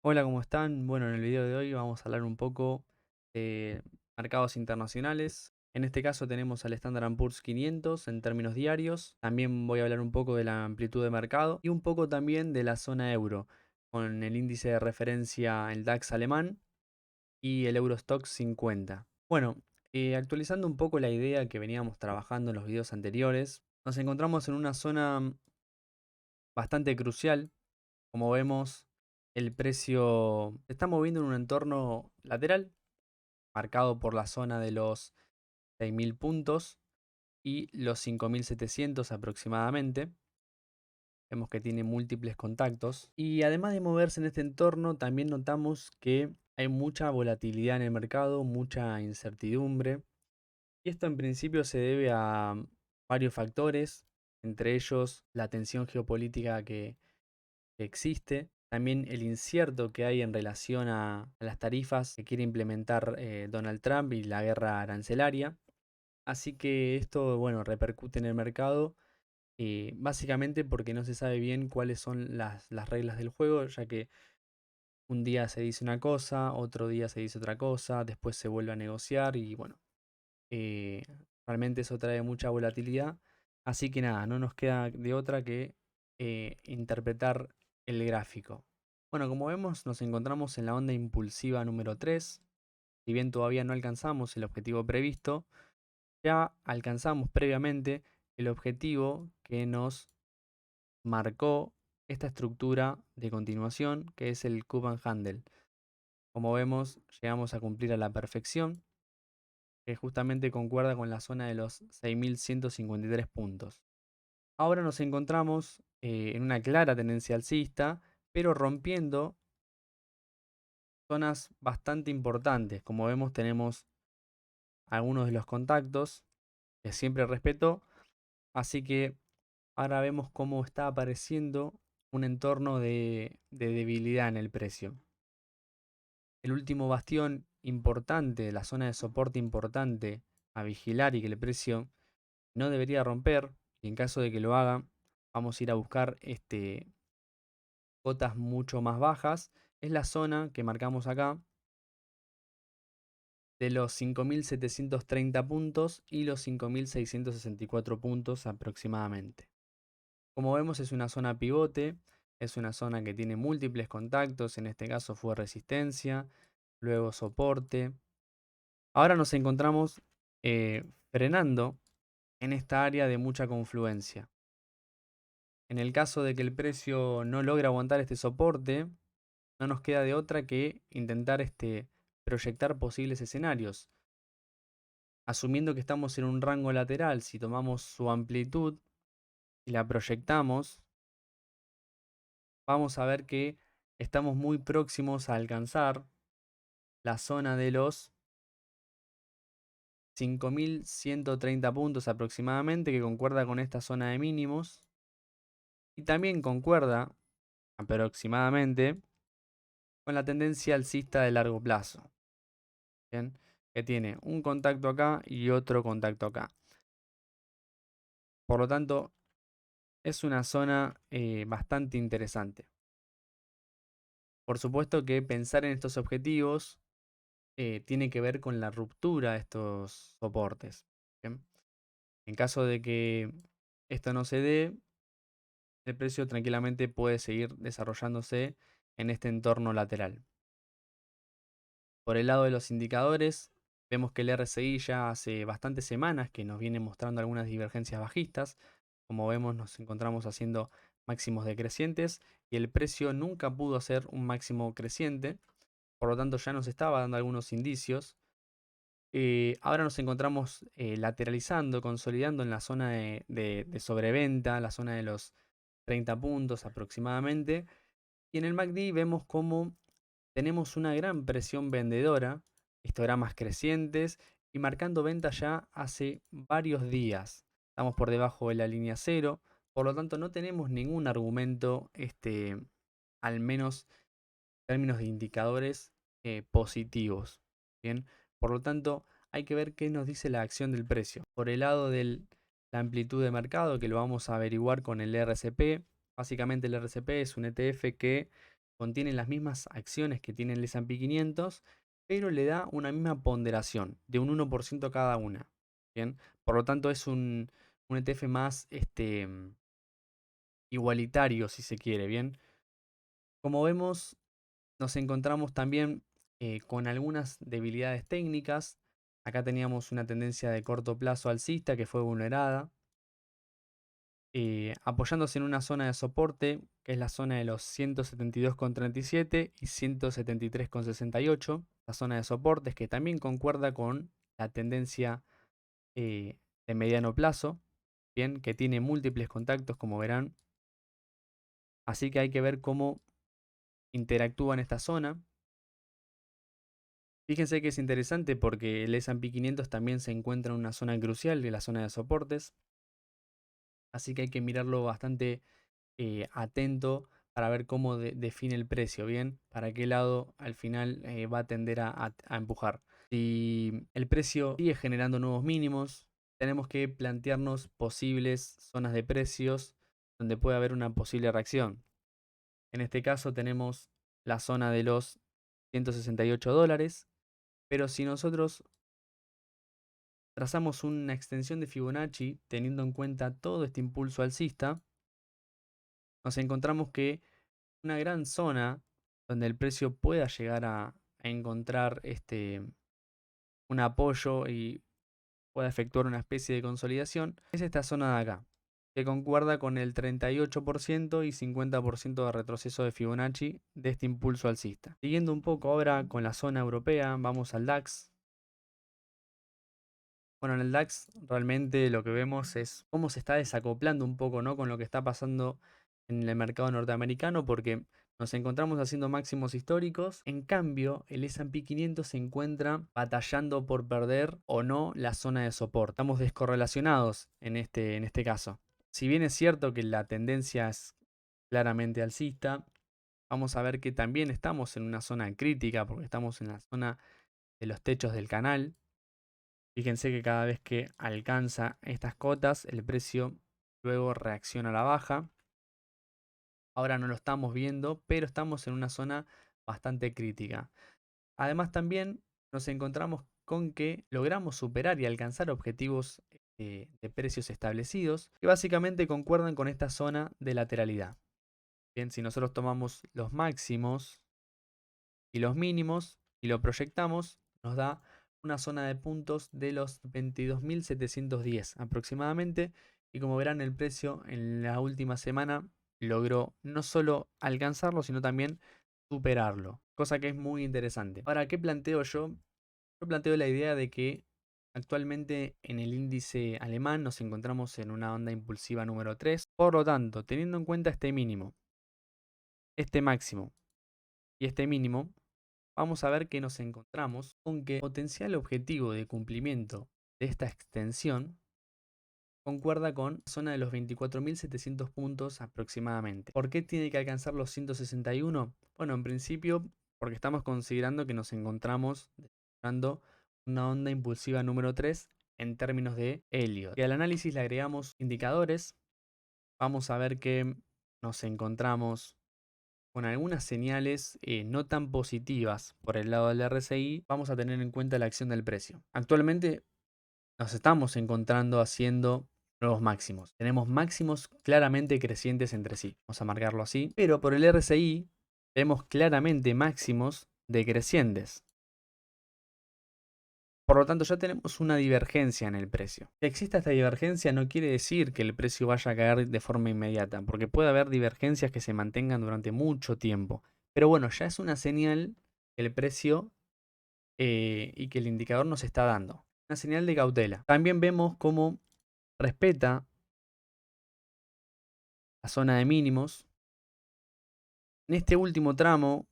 Hola, ¿cómo están? Bueno, en el video de hoy vamos a hablar un poco de mercados internacionales. En este caso tenemos al Standard Poor's 500 en términos diarios. También voy a hablar un poco de la amplitud de mercado y un poco también de la zona euro, con el índice de referencia, el DAX alemán y el Eurostoxx 50. Bueno, actualizando un poco la idea que veníamos trabajando en los videos anteriores, nos encontramos en una zona bastante crucial. Como vemos, el precio se está moviendo en un entorno lateral, marcado por la zona de los 6.000 puntos y los 5.700 aproximadamente. Vemos que tiene múltiples contactos. Y además de moverse en este entorno, también notamos que hay mucha volatilidad en el mercado, mucha incertidumbre. Y esto en principio se debe a varios factores, entre ellos la tensión geopolítica que existe, también el incierto que hay en relación a las tarifas que quiere implementar Donald Trump y la guerra arancelaria. Así que esto, bueno, repercute en el mercado, básicamente porque no se sabe bien cuáles son las reglas del juego, ya que un día se dice una cosa, otro día se dice otra cosa, después se vuelve a negociar y bueno, eh, realmente eso trae mucha volatilidad. Así que nada, no nos queda de otra que interpretar el gráfico. Bueno, como vemos, nos encontramos en la onda impulsiva número 3. Si bien todavía no alcanzamos el objetivo previsto, ya alcanzamos previamente el objetivo que nos marcó esta estructura de continuación, que es el Cup and Handle. Como vemos, llegamos a cumplir a la perfección, que justamente concuerda con la zona de los 6.153 puntos. Ahora nos encontramos en una clara tendencia alcista, pero rompiendo zonas bastante importantes. Como vemos, tenemos algunos de los contactos que siempre respetó, así que ahora vemos cómo está apareciendo un entorno de debilidad en el precio. El último bastión importante, la zona de soporte importante a vigilar y que el precio no debería romper, y en caso de que lo haga, vamos a ir a buscar cotas mucho más bajas, es la zona que marcamos acá de los 5.730 puntos y los 5.664 puntos aproximadamente. Como vemos, es una zona pivote, es una zona que tiene múltiples contactos, en este caso fue resistencia, luego soporte. Ahora nos encontramos frenando en esta área de mucha confluencia. En el caso de que el precio no logre aguantar este soporte, no nos queda de otra que intentar proyectar posibles escenarios. Asumiendo que estamos en un rango lateral, si tomamos su amplitud y la proyectamos, vamos a ver que estamos muy próximos a alcanzar la zona de los 5.130 puntos aproximadamente, que concuerda con esta zona de mínimos. Y también concuerda aproximadamente con la tendencia alcista de largo plazo. ¿Bien? Que tiene un contacto acá y otro contacto acá. Por lo tanto, es una zona bastante interesante. Por supuesto que pensar en estos objetivos tiene que ver con la ruptura de estos soportes. ¿Bien? En caso de que esto no se dé, el precio tranquilamente puede seguir desarrollándose en este entorno lateral. Por el lado de los indicadores, vemos que el RSI ya hace bastantes semanas que nos viene mostrando algunas divergencias bajistas. Como vemos, nos encontramos haciendo máximos decrecientes y el precio nunca pudo hacer un máximo creciente. Por lo tanto, ya nos estaba dando algunos indicios. Ahora nos encontramos lateralizando, consolidando en la zona de sobreventa, la zona de los 30 puntos aproximadamente. Y en el MACD vemos cómo tenemos una gran presión vendedora, histogramas crecientes y marcando venta ya hace varios días. Estamos por debajo de la línea cero, por lo tanto no tenemos ningún argumento, al menos en términos de indicadores positivos. Bien, por lo tanto hay que ver qué nos dice la acción del precio. Por el lado de la amplitud de mercado, que lo vamos a averiguar con el RCP. Básicamente el RCP es un ETF que contiene las mismas acciones que tiene el S&P 500, pero le da una misma ponderación de un 1% cada una. Bien, por lo tanto es un ETF más igualitario, si se quiere. Bien, como vemos, nos encontramos también con algunas debilidades técnicas. Acá teníamos una tendencia de corto plazo alcista que fue vulnerada, apoyándose en una zona de soporte, que es la zona de los 172,37 y 173,68. La zona de soportes que también concuerda con la tendencia de mediano plazo, bien, que tiene múltiples contactos, como verán. Así que hay que ver cómo interactúa en esta zona. Fíjense que es interesante porque el S&P 500 también se encuentra en una zona crucial, de la zona de soportes. Así que hay que mirarlo bastante atento para ver cómo define el precio, ¿bien? Para qué lado al final va a tender a empujar. Si el precio sigue generando nuevos mínimos, tenemos que plantearnos posibles zonas de precios donde puede haber una posible reacción. En este caso tenemos la zona de los $168, pero si nosotros trazamos una extensión de Fibonacci teniendo en cuenta todo este impulso alcista, nos encontramos que una gran zona donde el precio pueda llegar a encontrar un apoyo y pueda efectuar una especie de consolidación es esta zona de acá, que concuerda con el 38% y 50% de retroceso de Fibonacci de este impulso alcista. Siguiendo un poco ahora con la zona europea, vamos al DAX. Bueno, en el DAX realmente lo que vemos es cómo se está desacoplando un poco, ¿no?, con lo que está pasando en el mercado norteamericano, porque nos encontramos haciendo máximos históricos. En cambio, el S&P 500 se encuentra batallando por perder o no la zona de soporte. Estamos descorrelacionados en este caso. Si bien es cierto que la tendencia es claramente alcista, vamos a ver que también estamos en una zona crítica, porque estamos en la zona de los techos del canal. Fíjense que cada vez que alcanza estas cotas, el precio luego reacciona a la baja. Ahora no lo estamos viendo, pero estamos en una zona bastante crítica. Además también nos encontramos con que logramos superar y alcanzar objetivos de precios establecidos que básicamente concuerdan con esta zona de lateralidad. Bien, si nosotros tomamos los máximos y los mínimos y lo proyectamos, nos da una zona de puntos de los 22.710 aproximadamente. Y como verán, el precio en la última semana logró no solo alcanzarlo, sino también superarlo, cosa que es muy interesante. Ahora, ¿qué planteo yo? Yo planteo la idea de que actualmente en el índice alemán nos encontramos en una onda impulsiva número 3. Por lo tanto, teniendo en cuenta este mínimo, este máximo y este mínimo, vamos a ver que nos encontramos con que el potencial objetivo de cumplimiento de esta extensión concuerda con la zona de los 24.700 puntos aproximadamente. ¿Por qué tiene que alcanzar los 161? Bueno, en principio porque estamos considerando que nos encontramos desarrollando una onda impulsiva número 3 en términos de Elliott. Y al análisis le agregamos indicadores, vamos a ver que nos encontramos con algunas señales no tan positivas por el lado del RSI. Vamos a tener en cuenta la acción del precio. Actualmente nos estamos encontrando haciendo nuevos máximos. Tenemos máximos claramente crecientes entre sí. Vamos a marcarlo así. Pero por el RSI vemos claramente máximos decrecientes. Por lo tanto, ya tenemos una divergencia en el precio. Que exista esta divergencia no quiere decir que el precio vaya a caer de forma inmediata, porque puede haber divergencias que se mantengan durante mucho tiempo. Pero bueno, ya es una señal que el precio y que el indicador nos está dando. Una señal de cautela. También vemos cómo respeta la zona de mínimos. En este último tramo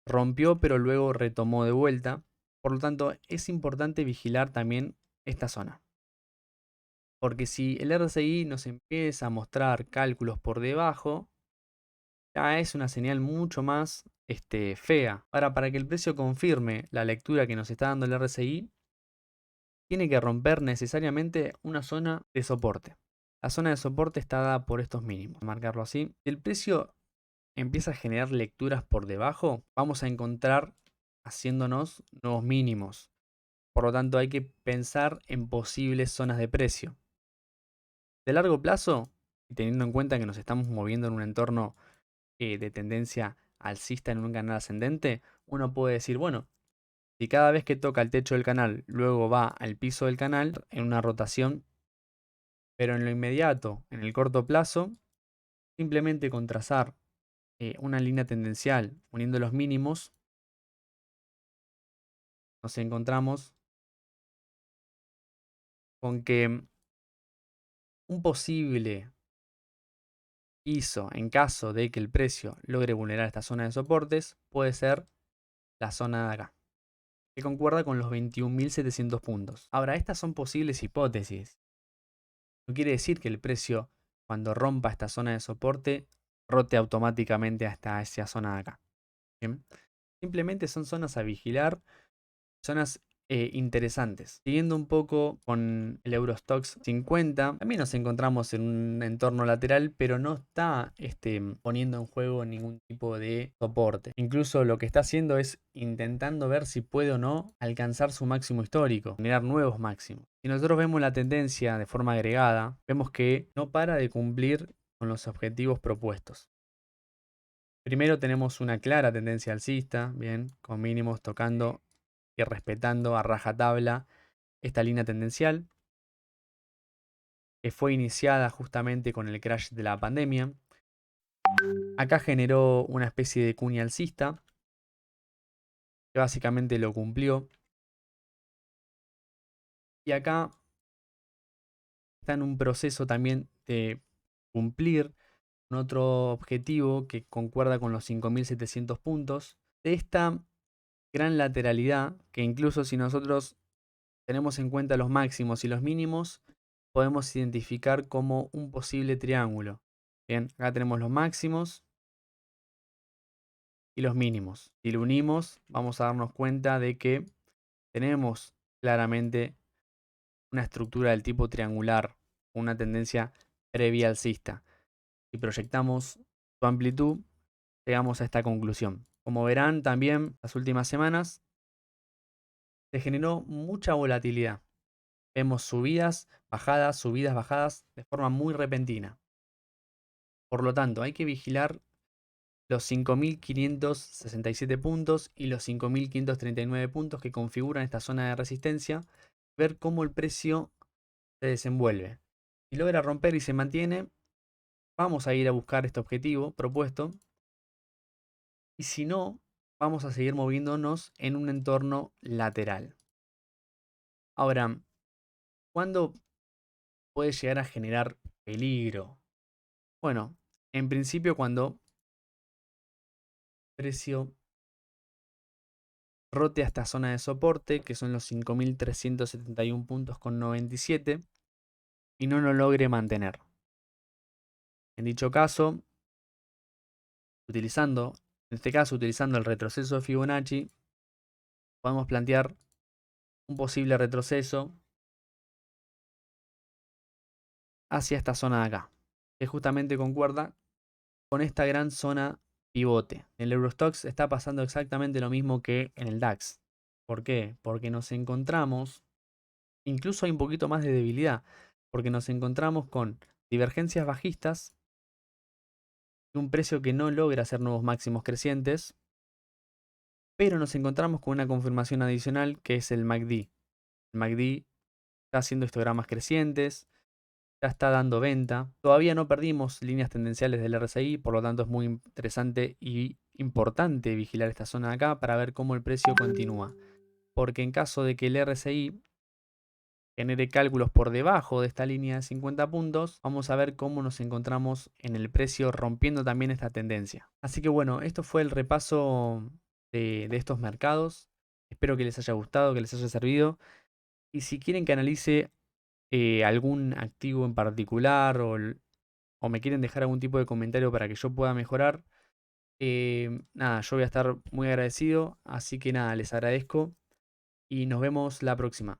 rompió, pero luego retomó de vuelta. Por lo tanto, es importante vigilar también esta zona. Porque si el RSI nos empieza a mostrar cálculos por debajo, ya es una señal mucho más fea. Ahora, para que el precio confirme la lectura que nos está dando el RSI, tiene que romper necesariamente una zona de soporte. La zona de soporte está dada por estos mínimos. Marcarlo así. Si el precio empieza a generar lecturas por debajo, vamos a encontrar haciéndonos nuevos mínimos. Por lo tanto, hay que pensar en posibles zonas de precio. De largo plazo, y teniendo en cuenta que nos estamos moviendo en un entorno de tendencia alcista en un canal ascendente, uno puede decir, bueno, si cada vez que toca el techo del canal luego va al piso del canal en una rotación, pero en lo inmediato, en el corto plazo, simplemente con trazar una línea tendencial uniendo los mínimos, nos encontramos con que un posible piso en caso de que el precio logre vulnerar esta zona de soportes puede ser la zona de acá, que concuerda con los 21.700 puntos. Ahora, estas son posibles hipótesis. No quiere decir que el precio, cuando rompa esta zona de soporte, rote automáticamente hasta esa zona de acá. ¿Bien? Simplemente son zonas a vigilar, zonas interesantes. Siguiendo un poco con el Eurostoxx 50, también nos encontramos en un entorno lateral, pero no está poniendo en juego ningún tipo de soporte. Incluso lo que está haciendo es intentando ver si puede o no alcanzar su máximo histórico, generar nuevos máximos. Si nosotros vemos la tendencia de forma agregada, vemos que no para de cumplir con los objetivos propuestos. Primero tenemos una clara tendencia alcista, bien, con mínimos tocando y respetando a rajatabla esta línea tendencial, que fue iniciada justamente con el crash de la pandemia. Acá generó una especie de cuña alcista, que básicamente lo cumplió. Y acá está en un proceso también de cumplir con otro objetivo que concuerda con los 5.700 puntos. De esta gran lateralidad, que incluso si nosotros tenemos en cuenta los máximos y los mínimos, podemos identificar como un posible triángulo. Bien, acá tenemos los máximos y los mínimos. Si lo unimos, vamos a darnos cuenta de que tenemos claramente una estructura del tipo triangular, una tendencia previa alcista. Si proyectamos su amplitud, llegamos a esta conclusión. Como verán también, las últimas semanas se generó mucha volatilidad. Vemos subidas, bajadas de forma muy repentina. Por lo tanto, hay que vigilar los 5.567 puntos y los 5.539 puntos que configuran esta zona de resistencia, ver cómo el precio se desenvuelve. Si logra romper y se mantiene, vamos a ir a buscar este objetivo propuesto. Y si no, vamos a seguir moviéndonos en un entorno lateral. Ahora, ¿cuándo puede llegar a generar peligro? Bueno, en principio cuando el precio rote a esta zona de soporte, que son los 5.371 puntos con 97, y no lo logre mantener. En dicho caso, utilizando el retroceso de Fibonacci, podemos plantear un posible retroceso hacia esta zona de acá, que justamente concuerda con esta gran zona pivote. En el Eurostoxx está pasando exactamente lo mismo que en el DAX. ¿Por qué? Porque nos encontramos, incluso hay un poquito más de debilidad, porque nos encontramos con divergencias bajistas, un precio que no logra hacer nuevos máximos crecientes, pero nos encontramos con una confirmación adicional que es el MACD. El MACD está haciendo histogramas crecientes, ya está dando venta. Todavía no perdimos líneas tendenciales del RSI, por lo tanto es muy interesante y importante vigilar esta zona de acá para ver cómo el precio continúa. Porque en caso de que el RSI genere cálculos por debajo de esta línea de 50 puntos, vamos a ver cómo nos encontramos en el precio rompiendo también esta tendencia. Así que bueno, esto fue el repaso de estos mercados. Espero que les haya gustado, que les haya servido. Y si quieren que analice algún activo en particular o me quieren dejar algún tipo de comentario para que yo pueda mejorar, nada, yo voy a estar muy agradecido. Así que nada, les agradezco y nos vemos la próxima.